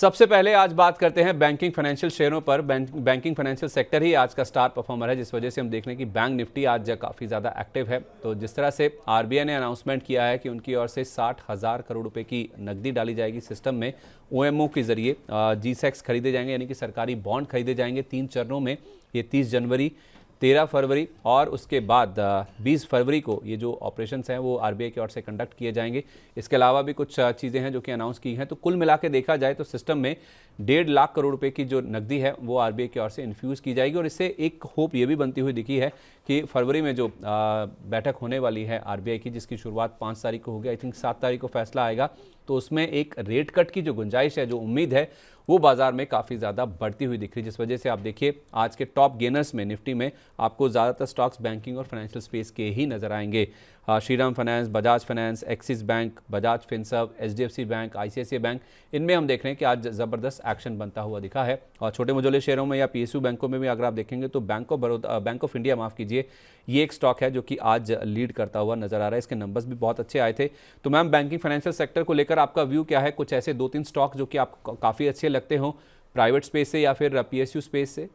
सबसे पहले आज बात करते हैं बैंकिंग फाइनेंशियल शेयरों पर। बैंकिंग फाइनेंशियल सेक्टर ही आज का स्टार परफॉर्मर है, जिस वजह से हम देख रहे हैं कि बैंक निफ्टी आज काफ़ी ज़्यादा एक्टिव है। तो जिस तरह से आरबीआई ने अनाउंसमेंट किया है कि उनकी ओर से 60,000 करोड़ रुपए की नकदी डाली जाएगी सिस्टम में, ओएमओ के जरिए जी-सेक्स खरीदे जाएंगे, यानी कि सरकारी बॉन्ड खरीदे जाएंगे 3 चरणों में। ये 30 जनवरी, 13 फरवरी और उसके बाद 20 फरवरी को ये जो ऑपरेशंस हैं वो आरबीआई की ओर से कंडक्ट किए जाएंगे। इसके अलावा भी कुछ चीज़ें हैं जो कि अनाउंस की हैं। तो कुल मिला के देखा जाए तो सिस्टम में 1.5 लाख करोड़ रुपए की जो नकदी है वो आरबीआई की ओर से इन्फ्यूज़ की जाएगी। और इससे एक होप ये भी बनती हुई दिखी है कि फरवरी में जो बैठक होने वाली है आरबीआई की, जिसकी शुरुआत 5 तारीख को होगी, आई थिंक 7 तारीख को फैसला आएगा, तो उसमें एक रेट कट की जो गुंजाइश है, जो उम्मीद है, वो बाजार में काफ़ी ज़्यादा बढ़ती हुई दिख रही है। जिस वजह से आप देखिए आज के टॉप गेनर्स में निफ्टी में आपको ज़्यादातर स्टॉक्स बैंकिंग और फाइनेंशियल स्पेस के ही नजर आएंगे। Shriram finance, Bajaj finance, axis bank, Bajaj Finserv, HDFC bank, ICICI bank, इनमें हम देख रहे हैं कि आज ज़बरदस्त एक्शन बनता हुआ दिखा है। और छोटे मझोले शेयरों में या पीएसयू बैंकों में भी अगर आप देखेंगे तो बैंक ऑफ इंडिया, माफ़ कीजिए, ये एक स्टॉक है जो कि आज लीड करता हुआ नजर आ रहा है। इसके नंबर्स भी बहुत अच्छे आए थे। तो मैम, बैंकिंग फाइनेंशियल सेक्टर को लेकर आपका व्यू क्या है? कुछ ऐसे 2-3 स्टॉक जो कि आपको काफ़ी अच्छे लगते हो, प्राइवेट स्पेस से या फिर पीएसयू स्पेस से?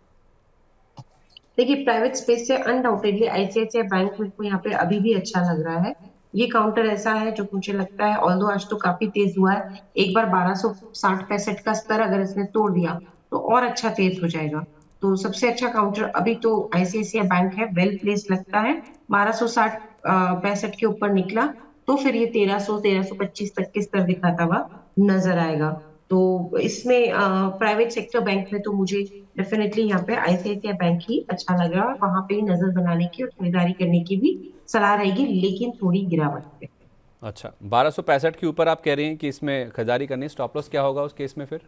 देखिए, प्राइवेट स्पेस से अनडाउटेडली आईसीआईसीआई बैंक मेरे को यहाँ पे अभी भी अच्छा लग रहा है। ये काउंटर ऐसा है जो मुझे लगता है, ऑल्दो आज तो काफी तेज हुआ है, एक बार 1260-65 का स्तर अगर इसने तोड़ दिया तो और अच्छा तेज हो जाएगा। तो सबसे अच्छा काउंटर अभी तो आईसीआईसीआई बैंक है, वेल प्लेस लगता है। 1260-65 के ऊपर निकला तो फिर ये 1300-1325 तक के स्तर दिखाता हुआ नजर आएगा। तो इसमें प्राइवेट सेक्टर बैंक में तो मुझे डेफिनेटली यहाँ पे आईसीआईसीआई बैंक ही अच्छा लग रहा है, और वहां पे ही नजर बनाने की और खरीदारी करने की भी सलाह रहेगी, लेकिन थोड़ी गिरावट पे। अच्छा, 1265 के ऊपर आप कह रही हैं कि इसमें खरीदारी करनी। स्टॉप लॉस क्या होगा उस केस में फिर?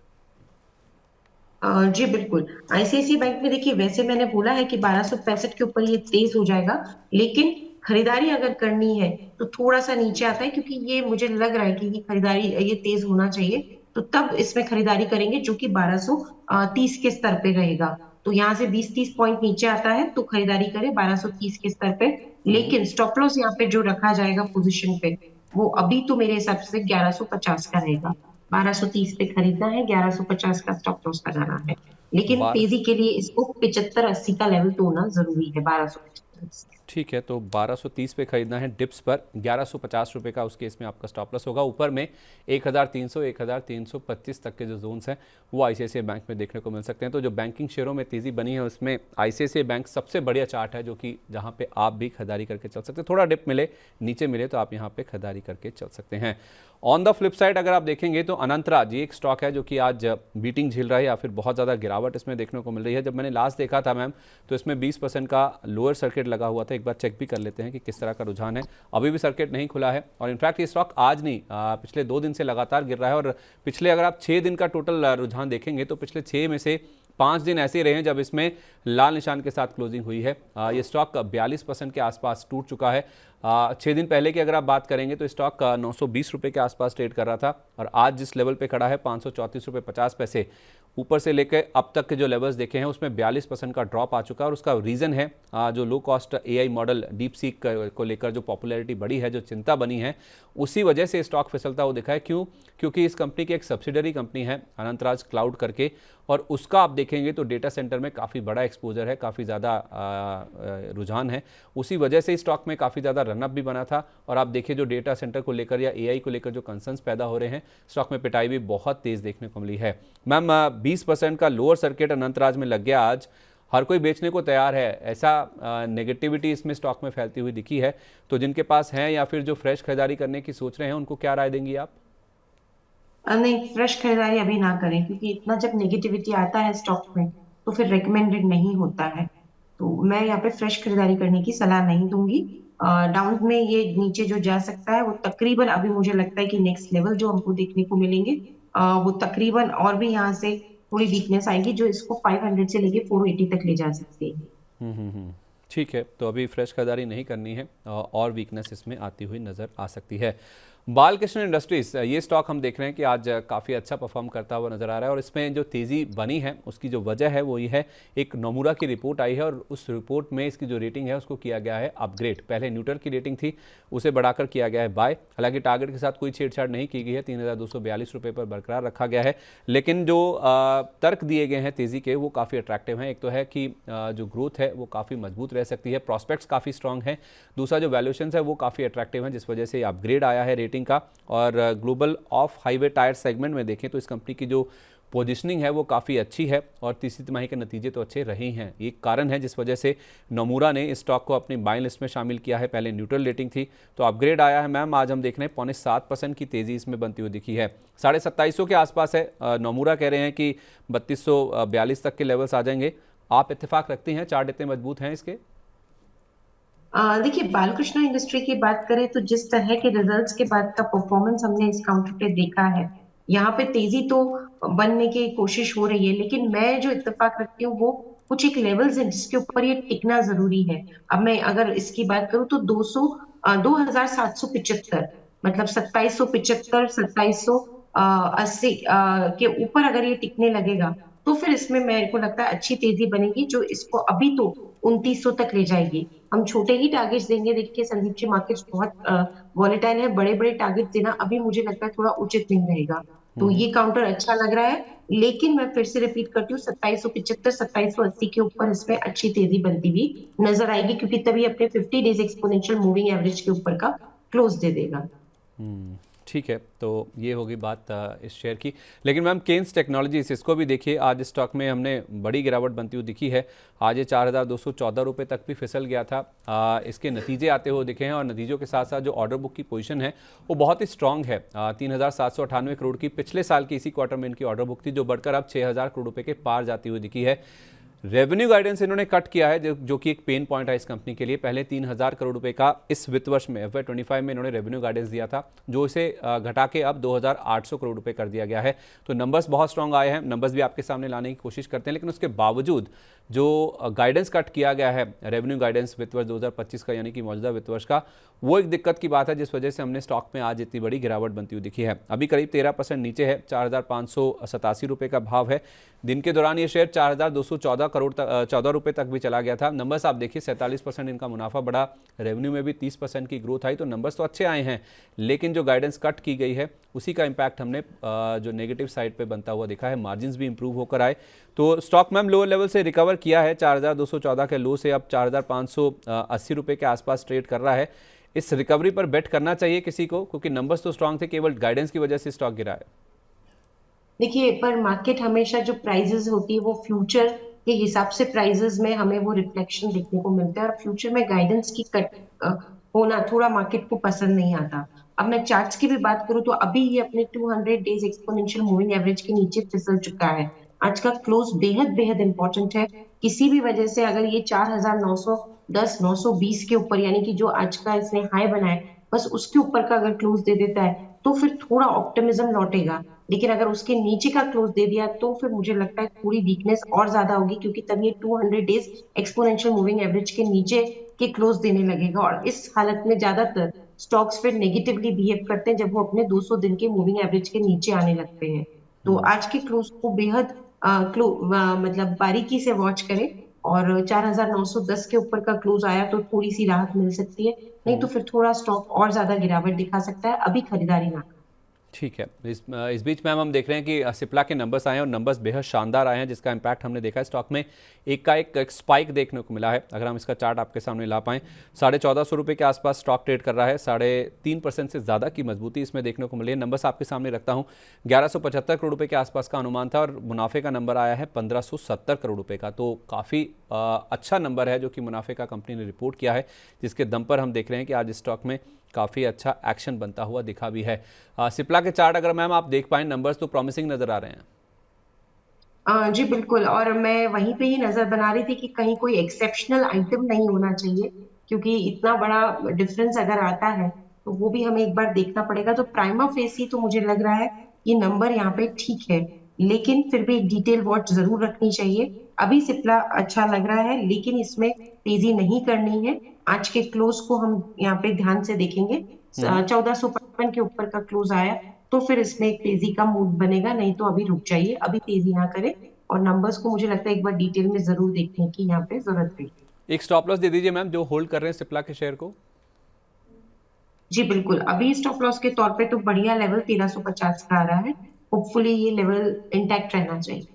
जी बिल्कुल। आईसीआईसीआई बैंक में देखिए, वैसे मैंने बोला है कि 1265 के ऊपर ये तेज हो जाएगा, लेकिन खरीदारी अगर करनी है तो थोड़ा सा नीचे आता है, क्योंकि ये मुझे लग रहा है कि ये खरीदारी ये तेज होना चाहिए। तो तब इसमें खरीदारी करेंगे जो कि 1230 के स्तर पे रहेगा। तो यहाँ से 20-30 पॉइंट नीचे आता है तो खरीदारी करें 1230 के स्तर पे। हम्म। लेकिन स्टॉप लॉस यहाँ पे जो रखा जाएगा पोजीशन पे, वो अभी तो मेरे हिसाब से 1150 का रहेगा। 1230 पे खरीदना है, 1150 का स्टॉप लॉस लगाना है। लेकिन बार तेजी के लिए इसको 75-80 का लेवल तोड़ना जरूरी है, 1275। ठीक है, तो 1230 पे खरीदना है डिप्स पर, 1150 रुपये का उस केस में आपका स्टॉप लॉस होगा। ऊपर में 1300, 1325 तक के जो जोन्स हैं वो आईसीआईसीआई बैंक में देखने को मिल सकते हैं। तो जो बैंकिंग शेयरों में तेज़ी बनी है उसमें आईसीआईसीआई बैंक सबसे बढ़िया चार्ट है, जो कि जहाँ पे आप भी खरीदारी करके चल सकते हैं। थोड़ा डिप मिले, नीचे मिले, तो आप यहाँ पे खरीदारी करके चल सकते हैं। ऑन द फ्लिप साइड अगर आप देखेंगे तो अनंतराज ये एक स्टॉक है जो कि आज बीटिंग झेल रहा है, या फिर बहुत ज़्यादा गिरावट इसमें देखने को मिल रही है। जब मैंने लास्ट देखा था मैम, तो इसमें 20% का लोअर सर्किट लगा हुआ था। एक बार चेक भी कर लेते हैं कि किस तरह का रुझान है। अभी भी सर्किट नहीं खुला है, और इनफैक्ट ये स्टॉक आज नहीं, पिछले 2 दिन से लगातार गिर रहा है। और पिछले अगर आप 6 दिन का टोटल रुझान देखेंगे तो पिछले 6 में से 5 दिन ऐसे रहे हैं जब इसमें लाल निशान के साथ क्लोजिंग हुई है। ये स्टॉक 42% के आसपास टूट चुका है। 6 दिन पहले की अगर आप बात करेंगे तो स्टॉक 920 रुपये के आसपास ट्रेड कर रहा था, और आज जिस लेवल पे खड़ा है 534 रुपये 50 पैसे, ऊपर से लेकर अब तक के जो लेवल्स देखे हैं उसमें 42% का ड्रॉप आ चुका है। और उसका रीज़न है जो low cost AI model deep seek को लेकर जो पॉपुलैरिटी बढ़ी है, जो चिंता बनी है, उसी वजह से स्टॉक फिसलता हुआ दिखा है। क्यों? क्योंकि इस कंपनी की एक सब्सिडरी कंपनी है अनंतराज क्लाउड करके, और उसका आप देखेंगे तो डेटा सेंटर में काफ़ी बड़ा एक्सपोजर है, काफ़ी ज़्यादा रुझान है। उसी वजह से स्टॉक में काफ़ी ज़्यादा रनअप भी बना था। और आप देखिए जो डेटा सेंटर को लेकर या एआई को लेकर जो कंसर्न्स पैदा हो रहे हैं, स्टॉक में पिटाई भी बहुत तेज़ देखने को मिली है। मैम, 20% का लोअर सर्किट अनंतराज में लग गया आज, हर कोई बेचने को तैयार है, ऐसा नेगेटिविटी इसमें स्टॉक में फैलती हुई दिखी है। तो जिनके पास हैं या फिर जो फ्रेश खरीदारी करने की सोच रहे हैं, उनको क्या राय देंगी आप? नहीं, फ्रेश खरीदारी अभी ना करें, क्योंकि इतना जब नेगेटिविटी आता है स्टॉक में तो फिर रिकमेंडेड नहीं होता है। तो मैं यहाँ पे फ्रेश खरीदारी करने की सलाह नहीं दूंगी। डाउन में ये नीचे जो जा सकता है वो तकरीबन, अभी मुझे लगता है कि नेक्स्ट लेवल जो हमको देखने को मिलेंगे, वो तकरीबन और भी यहाँ से थोड़ी वीकनेस आएगी जो इसको 500 से लेके 480 तक ले जा सकती है। ठीक है, तो अभी फ्रेश खरीदारी नहीं करनी है, और वीकनेस इसमें आती हुई नज़र आ सकती है। बालकृष्ण इंडस्ट्रीज, ये स्टॉक हम देख रहे हैं कि आज काफ़ी अच्छा परफॉर्म करता हुआ नजर आ रहा है और इसमें जो तेज़ी बनी है उसकी जो वजह है वो ये है, एक नोमुरा की रिपोर्ट आई है और उस रिपोर्ट में इसकी जो रेटिंग है उसको किया गया है अपग्रेड। पहले न्यूट्रल की रेटिंग थी, उसे बढ़ाकर किया गया है बाय। हालांकि टारगेट के साथ कोई छेड़छाड़ नहीं की गई है, 3,242 रुपये पर बरकरार रखा गया है। लेकिन जो तर्क दिए गए हैं तेज़ी के वो काफ़ी अट्रैक्टिव हैं। एक तो है कि जो ग्रोथ है वो काफ़ी मजबूत रह सकती है, प्रॉस्पेक्ट्स काफ़ी स्ट्रांग है। दूसरा जो वैल्यूएशन है वो काफ़ी अट्रैक्टिव है, जिस वजह से अपग्रेड आया है रेटिंग का। और global of highway tyre segment में देखें तो इस कंपनी की जो पोजीशनिंग है वो काफ़ी अच्छी है और तीसरी तिमाही के नतीजे तो अच्छे रहे हैं। ये कारण है जिस वजह से नोमुरा ने इस स्टॉक को अपनी बाइंग लिस्ट में शामिल किया है। पहले न्यूट्रल रेटिंग थी तो अपग्रेड आया है मैम। आज हम देख रहे हैं 0.7% की तेज़ी इसमें बनती हुई दिखी है, 2750 के आसपास है। नोमुरा कह रहे हैं कि 3242 तक के लेवल्स आ जाएंगे। आप इत्तेफाक रखते हैं, चार्ट इतने मजबूत हैं इसके? देखिए, बालकृष्ण इंडस्ट्री की बात करें तो जिस तरह के रिजल्ट्स के बाद का परफॉर्मेंस हमने इस काउंटर पे देखा है, यहाँ पे तेजी तो बनने की कोशिश हो रही है, लेकिन मैं जो इत्तेफाक रखती हूँ वो कुछ एक लेवल्स हैं जिसके ऊपर ये टिकना जरूरी है। अब मैं अगर इसकी बात करूँ तो 2775, मतलब 2775, 2780 के ऊपर अगर ये टिकने लगेगा तो फिर इसमें मेरे को लगता है अच्छी तेजी बनेगी, जो इसको अभी तो 2900 तक ले जाएगी। हम छोटे ही टारगेट्स देंगे। देखिए संदीप जी, मार्केट्स बहुत वॉलेटाइल है, बड़े बड़े टारगेट देना अभी मुझे लगता है थोड़ा उचित नहीं रहेगा। तो ये काउंटर अच्छा लग रहा है, लेकिन मैं फिर से रिपीट करती हूँ, 2775, 2780 के ऊपर इसमें अच्छी तेजी बनती हुई नजर आएगी, क्योंकि तभी अपने 50 डेज एक्सपोनेंशियल मूविंग एवरेज के ऊपर का क्लोज दे देगा। ठीक है, तो ये होगी बात इस शेयर की। लेकिन मैम केन्स टेक्नोलॉजीज, इसको भी देखिए, आज स्टॉक में हमने बड़ी गिरावट बनती हुई दिखी है। आज ये 4,214 रुपये तक भी फिसल गया था। इसके नतीजे आते हुए दिखे हैं और नतीजों के साथ साथ जो ऑर्डर बुक की पोजीशन है वो बहुत ही स्ट्रांग है। 3,798 करोड़ की पिछले साल की इसी क्वार्टर में इनकी ऑर्डर बुक थी, जो बढ़कर अब 6,000 करोड़ रुपये के पार जाती हुई दिखी है। रेवेन्यू गाइडेंस इन्होंने कट किया है, जो कि एक पेन पॉइंट है इस कंपनी के लिए। पहले 3,000 करोड़ रुपए का इस वित्त वर्ष में FY25 में इन्होंने रेवेन्यू गाइडेंस दिया था, जो इसे घटा के अब 2,800 करोड़ रुपए कर दिया गया है। तो नंबर्स बहुत स्ट्रांग आए हैं, नंबर्स भी आपके सामने लाने की कोशिश करते हैं, लेकिन उसके बावजूद जो गाइडेंस कट किया गया है, रेवेन्यू गाइडेंस वित्त वर्ष 2025 का, यानी कि मौजूदा वित्त वर्ष का, वो एक दिक्कत की बात है, जिस वजह से हमने स्टॉक में आज इतनी बड़ी गिरावट बनती हुई दिखी है। अभी करीब 13% नीचे है, 4,587 रुपये का भाव है। दिन के दौरान ये शेयर 4,214 करोड़ 14 रुपये तक भी चला गया था। नंबर्स आप देखिए, 47% इनका मुनाफा बढ़ा, रेवेन्यू में भी 30% की ग्रोथ आई। तो नंबर्स तो अच्छे आए हैं, लेकिन जो गाइडेंस कट की गई है उसी का इम्पैक्ट हमने जो नेगेटिव साइड पे बनता हुआ दिखा है। मार्जिन्स भी इंप्रूव होकर आए। तो स्टॉक मैम लोअर लेवल से रिकवर किया है, 4,214 के लो से अब 4,580 रुपये के आसपास ट्रेड कर रहा है। इस रिकवरी पर बेट करना चाहिए किसी को, क्योंकि नंबर्स तो स्ट्रांग थे, केवल गाइडेंस की वजह से स्टॉक गिरा है। देखिए, पर मार्केट हमेशा जो प्राइजेस होती है वो फ्यूचर के हिसाब से प्राइजेस में हमें वो रिफ्लेक्शन देखने को मिलता है, और फ्यूचर में गाइडेंस की कट होना थोड़ा मार्केट को पसंद नहीं आता। अब मैं चार्ट्स की भी बात करूं तो अभी ये अपने 200 डेज एक्सपोनेंशियल मूविंग एवरेज के नीचे फिसल चुका है। आज का क्लोज बेहद बेहद इंपॉर्टेंट है। किसी भी वजह से अगर ये 4,910, 920 के ऊपर, यानी कि जो आज का इसने हाई बनाया, बस उसके ऊपर का अगर क्लोज दे देता है तो फिर थोड़ा ऑप्टिमिज्म लौटेगा। लेकिन अगर उसके नीचे का क्लोज दे दिया तो फिर मुझे लगता है थोड़ी वीकनेस और ज्यादा होगी, क्योंकि तब ये 200 डेज एक्सपोनेंशियल मूविंग एवरेज के नीचे के क्लोज देने लगेगा, और इस हालत में ज्यादातर स्टॉक्स फिर नेगेटिवली बिहेव करते हैं जब वो अपने 200 दिन के मूविंग एवरेज के नीचे आने लगते हैं। तो आज के क्लोज को बेहद मतलब बारीकी से वॉच करें, और 4,910 के ऊपर का क्लोज आया तो थोड़ी सी राहत मिल सकती है, नहीं तो फिर थोड़ा स्टॉक और ज्यादा गिरावट दिखा सकता है। अभी खरीदारी ना। ठीक है। इस बीच मैम हम देख रहे हैं कि सिप्ला के नंबर्स आए हैं और नंबर्स बेहद शानदार आए हैं, जिसका इम्पैक्ट हमने देखा है स्टॉक में। एक का एक स्पाइक देखने को मिला है। अगर हम इसका चार्ट आपके सामने ला पाएँ, 1450 रुपये के आसपास स्टॉक ट्रेड कर रहा है। 3.5% से ज़्यादा की मजबूती इसमें देखने को मिली है। नंबर्स आपके सामने रखता हूँ, 1175 करोड़ रुपये के आसपास का अनुमान था और मुनाफे का नंबर आया है 1570 करोड़ रुपये का। तो काफ़ी अच्छा नंबर है जो कि मुनाफे का कंपनी ने रिपोर्ट किया है, जिसके दम पर हम देख रहे हैं कि आज स्टॉक में काफ़ी अच्छा एक्शन बनता हुआ दिखा भी है। सिप्ला के चार्ट अगर मैम आप देख पाएं, नंबर्स तो प्रॉमिसिंग नजर आ रहे हैं। जी बिल्कुल, और मैं वहीं पे ही नजर बना रही थी कि कहीं कोई एक्सेप्शनल आइटम नहीं होना चाहिए, क्योंकि इतना बड़ा डिफरेंस अगर आता है तो वो भी हमें एक बार देखना पड़ेगा। तो प्राइमा फेसी तो मुझे लग रहा है ये नंबर यहाँ पे ठीक है, लेकिन फिर भी डिटेल वॉच जरूर रखनी चाहिए। अभी सिप्ला अच्छा लग रहा है, लेकिन इसमें तेजी नहीं करनी है। आज के क्लोज को हम यहाँ पे ध्यान से देखेंगे। हम्म 1455 के ऊपर का क्लोज आया तो फिर इसमें एक तेजी का मूड बनेगा, नहीं तो अभी रुक जाइए, अभी तेजी ना करें। और नंबर्स को मुझे लगता है एक बार डिटेल में जरूर देखने की यहाँ पे जरूरत है। एक स्टॉप लॉस दे दीजिए मैम, जो होल्ड कर रहे हैं सिप्ला के शेयर को। जी बिल्कुल, अभी स्टॉप लॉस के तौर पे तो बढ़िया लेवल 1350 का आ रहा है। होपफुली ये लेवल इंटैक्ट रहना चाहिए।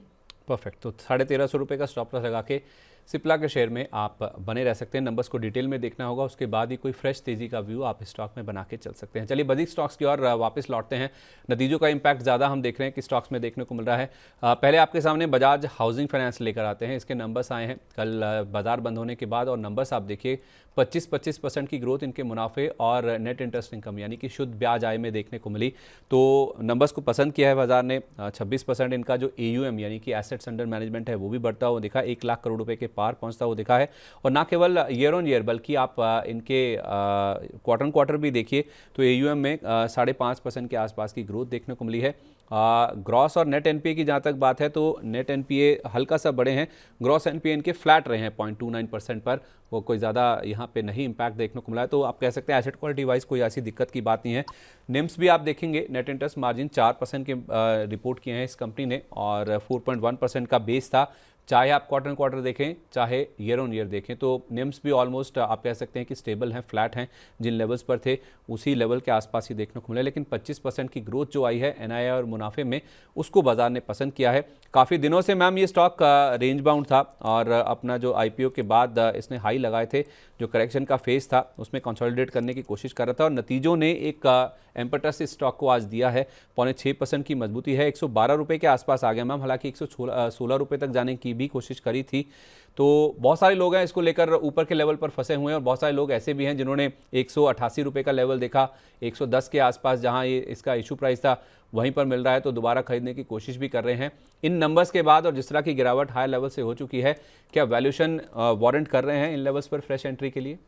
परफेक्ट, तो 1350 रुपये का स्टॉप लॉस लगा के सिप्ला के शेयर में आप बने रह सकते हैं। नंबर्स को डिटेल में देखना होगा, उसके बाद ही कोई फ्रेश तेजी का व्यू आप स्टॉक में बना के चल सकते हैं। चलिए बड़ी स्टॉक्स की ओर वापस लौटते हैं। नतीजों का इम्पैक्ट ज़्यादा हम देख रहे हैं कि स्टॉक्स में देखने को मिल रहा है। पहले आपके सामने बजाज हाउसिंग फाइनेंस लेकर आते हैं। इसके नंबर्स आए हैं कल बाजार बंद होने के बाद, और नंबर्स आप देखिए 25% की ग्रोथ इनके मुनाफे और नेट इंटरेस्ट इनकम यानी कि शुद्ध ब्याज आय में देखने को मिली। तो नंबर्स को पसंद किया है बाजार ने। 26% इनका जो AUM यानी कि एसेट्स अंडर मैनेजमेंट है वो भी बढ़ता हुआ दिखा, 1 लाख करोड़ रुपए के पार पहुंचता हुआ दिखा है। और ना केवल ईयर ऑन ईयर बल्कि आप इनके क्वार्टर क्वार्टर भी देखिए तो AUM में 5.5% के आसपास की ग्रोथ देखने को मिली है। ग्रॉस और नेट NPA की जहाँ तक बात है तो नेट NPA हल्का सा बढ़े हैं, ग्रॉस NPA इनके फ्लैट रहे हैं 0.29% पर, वो कोई ज़्यादा यहाँ पे नहीं इम्पैक्ट देखने को मिला है। तो आप कह सकते हैं एसेट क्वालिटी वाइज कोई ऐसी दिक्कत की बात नहीं है। निम्स भी आप देखेंगे, नेट इंटरेस्ट मार्जिन 4% के रिपोर्ट किए हैं इस कंपनी ने, और 4.1% का बेस था। चाहे आप क्वार्टर क्वार्टर देखें चाहे ईयर ऑन ईयर देखें तो निम्स भी ऑलमोस्ट आप कह सकते हैं कि स्टेबल हैं, फ्लैट हैं, जिन लेवल्स पर थे उसी लेवल के आसपास ही देखने को मिले। लेकिन 25% की ग्रोथ जो आई है NII और मुनाफे में, उसको बाजार ने पसंद किया है। काफ़ी दिनों से मैम ये स्टॉक रेंज बाउंड था, और अपना जो IPO के बाद इसने हाई लगाए थे, जो करेक्शन का फेज था उसमें कंसोलिडेट करने की कोशिश कर रहा था, और नतीजों ने एक एम्पटस इस स्टॉक को आज दिया है। 6.25% की मजबूती है, 112 रुपये के आसपास आ गया मैम। हालांकि 116 रुपये तक जाने की भी कोशिश करी थी। तो बहुत सारे लोग हैं इसको लेकर ऊपर के लेवल पर फंसे हुए हैं, और बहुत सारे लोग ऐसे भी हैं जिन्होंने 188 रुपये का लेवल देखा, 110 के आसपास जहां ये इसका इशू प्राइस था वहीं पर मिल रहा है, तो दोबारा खरीदने की कोशिश भी कर रहे हैं। इन नंबर्स के बाद और जिस तरह की गिरावट हाई लेवल से हो चुकी है, क्या वैल्यूएशन वारंट कर रहे हैं इन लेवल्स पर फ्रेश एंट्री के लिए?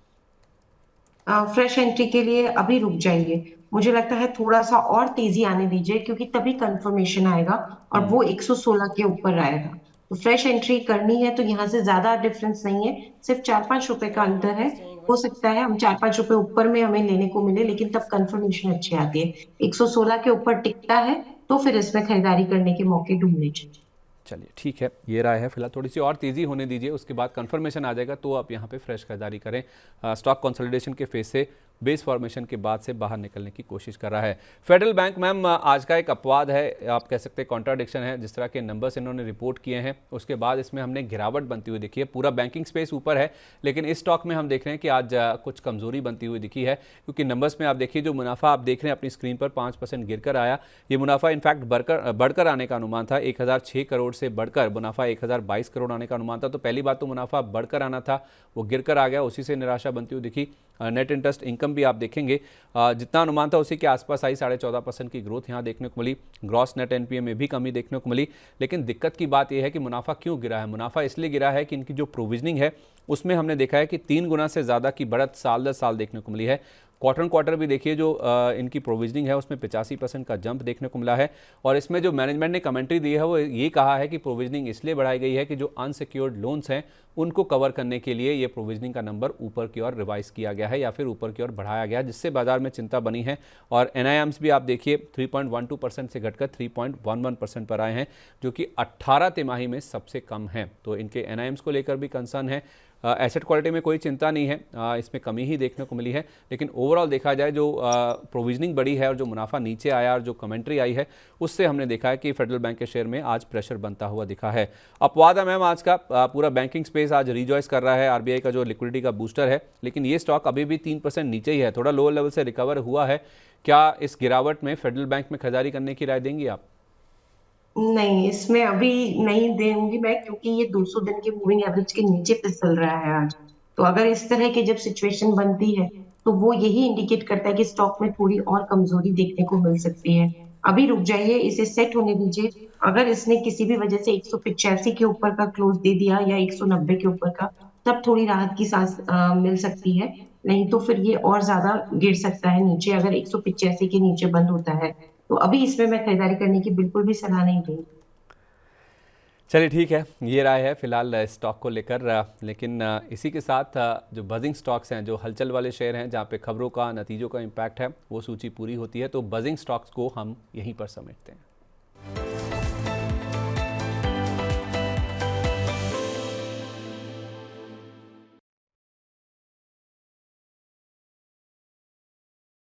फ्रेश एंट्री के लिए अभी रुक जाइए। मुझे लगता है थोड़ा सा और तेजी आने दीजिए, क्योंकि तभी कंफर्मेशन आएगा और वो 116 के ऊपर आएगा। तो फ्रेश एंट्री करनी है तो यहाँ से ज्यादा डिफरेंस नहीं है, सिर्फ 4-5 रुपए का अंतर है। हो सकता है हम 4-5 रुपए ऊपर में हमें लेने को मिले, लेकिन तब कंफर्मेशन अच्छी आती है। 116 के ऊपर टिकता है तो फिर इसमें खरीदारी करने के मौके ढूंढने चाहिए। चलिए ठीक है, ये राय है। फिलहाल थोड़ी सी और तेज़ी होने दीजिए, उसके बाद कंफर्मेशन आ जाएगा तो आप यहाँ पे फ्रेश खरीदारी करें। स्टॉक कंसोलिडेशन के फेज से, बेस फॉर्मेशन के बाद से बाहर निकलने की कोशिश कर रहा है। फेडरल बैंक मैम आज का एक अपवाद है, आप कह सकते हैं कॉन्ट्राडिक्शन है। जिस तरह के नंबर्स इन्होंने रिपोर्ट किए हैं उसके बाद इसमें हमने गिरावट बनती हुई दिखी है। पूरा बैंकिंग स्पेस ऊपर है, लेकिन इस स्टॉक में हम देख रहे हैं कि आज कुछ कमजोरी बनती हुई दिखी है, क्योंकि नंबर्स में आप देखिए जो मुनाफा आप देख रहे हैं अपनी स्क्रीन पर 5% गिरकर आया। ये मुनाफा इनफैक्ट बढ़कर आने का अनुमान था, 1006 करोड़ से बढ़कर मुनाफा 1022 करोड़ आने का अनुमान था। तो पहली बात तो मुनाफा बढ़कर आना था, वो गिरकर आ गया, उसी से निराशा बनती हुई दिखी। नेट इंटरेस्ट इनकम भी आप देखेंगे जितना अनुमान था उसी के आसपास आई, 14.5% की ग्रोथ यहाँ देखने को मिली। ग्रॉस नेट NPA में भी कमी देखने को मिली। लेकिन दिक्कत की बात यह है कि मुनाफा क्यों गिरा है? मुनाफा इसलिए गिरा है कि इनकी जो प्रोविजनिंग है उसमें हमने देखा है कि 3 गुना से ज़्यादा की बढ़त साल दर साल देखने को मिली है। क्वार्टर क्वार्टर भी देखिए जो इनकी प्रोविजनिंग है उसमें 85% का जंप देखने को मिला है। और इसमें जो मैनेजमेंट ने कमेंट्री दी है वो ये कहा है कि प्रोविजनिंग इसलिए बढ़ाई गई है कि जो अनसिक्योर्ड लोन्स हैं उनको कवर करने के लिए ये प्रोविजनिंग का नंबर ऊपर की ओर रिवाइज किया गया है या फिर ऊपर की ओर बढ़ाया गया है, जिससे बाजार में चिंता बनी है। और NIMs भी आप देखिए 3.12% से घटकर 3.11% पर आए हैं, जो कि 18 तिमाही में सबसे कम है। तो इनके NIMs को लेकर भी कंसर्न है। एसेट क्वालिटी में कोई चिंता नहीं है, इसमें कमी ही देखने को मिली है। लेकिन ओवरऑल देखा जाए जो प्रोविजनिंग बढ़ी है और जो मुनाफा नीचे आया और जो कमेंट्री आई है उससे हमने देखा है कि फेडरल बैंक के शेयर में आज प्रेशर बनता हुआ दिखा है। अपवाद है मैम आज का, पूरा बैंकिंग स्पेस आज रिजॉइस कर रहा है RBI का जो लिक्विडिटी का बूस्टर है, लेकिन ये स्टॉक अभी भी 3% नीचे ही है, थोड़ा लोअर लेवल से रिकवर हुआ है। क्या इस गिरावट में फेडरल बैंक में खरीदारी करने की राय देंगी आप? नहीं, इसमें अभी नहीं दूंगी मैं, क्योंकि ये 200 दिन के मूविंग एवरेज के नीचे फिसल रहा है आज। तो अगर इस तरह की जब सिचुएशन बनती है तो वो यही इंडिकेट करता है कि स्टॉक में थोड़ी और कमजोरी देखने को मिल सकती है। अभी रुक जाइए, इसे सेट होने दीजिए। अगर इसने किसी भी वजह से 185 के ऊपर का क्लोज दे दिया या 190 के ऊपर का, तब थोड़ी राहत की सांस मिल सकती है। नहीं तो फिर ये और ज्यादा गिर सकता है नीचे, अगर 185 के नीचे बंद होता है। तो अभी इसमें मैं खरीदारी करने की बिल्कुल भी सलाह नहीं दूंगी। चलिए ठीक है, ये राय है फिलहाल स्टॉक को लेकर। लेकिन इसी के साथ जो बजिंग स्टॉक्स हैं, जो हलचल वाले शेयर हैं, जहाँ पे खबरों का, नतीजों का इम्पैक्ट है, वो सूची पूरी होती है, तो बजिंग स्टॉक्स को हम यहीं पर समेटते हैं।